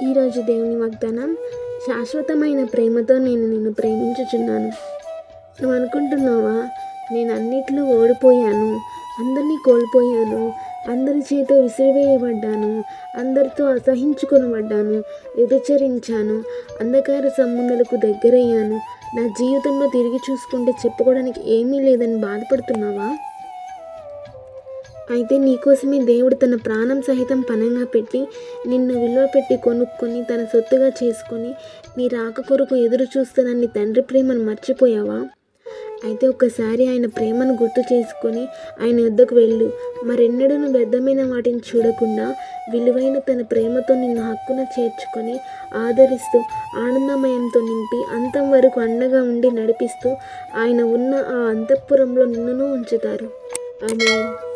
ఈరోజు దేవుని వాగ్దానం, శాశ్వతమైన ప్రేమతో నేను నిన్ను ప్రేమించుచున్నాను. నువ్వు అనుకుంటున్నావా, నేను అన్నిట్లో ఓడిపోయాను, అందరినీ కోల్పోయాను, అందరి చేత విసిరివేయబడ్డాను, అందరితో అసహించుకొనబడ్డాను, వ్యభిచరించాను, అంధకార సంబంధాలకు దగ్గరయ్యాను, నా జీవితంలో తిరిగి చూసుకుంటే చెప్పుకోవడానికి ఏమీ లేదని బాధపడుతున్నావా? అయితే నీకోసమే దేవుడు తన ప్రాణం సహితం పణంగా పెట్టి నిన్ను విలువ పెట్టి కొనుక్కొని తన సొత్తుగా చేసుకొని నీ రాక కొరకు ఎదురు చూస్తున్న నీ తండ్రి ప్రేమను మర్చిపోయావా? అయితే ఒక్కసారి ఆయన ప్రేమను గుర్తు చేసుకొని ఆయన వద్దకు వెళ్ళు. మరెన్నడూ వ్యర్థమైన వాటిని చూడకుండా విలువైన తన ప్రేమతో నిన్ను హక్కున చేర్చుకొని ఆదరిస్తూ ఆనందమయంతో నింపి అంతం వరకు అండగా ఉండి నడిపిస్తూ ఆయన ఉన్న ఆ అంతఃపురంలో నిన్నును ఉంచుతారు. ఆమేన్.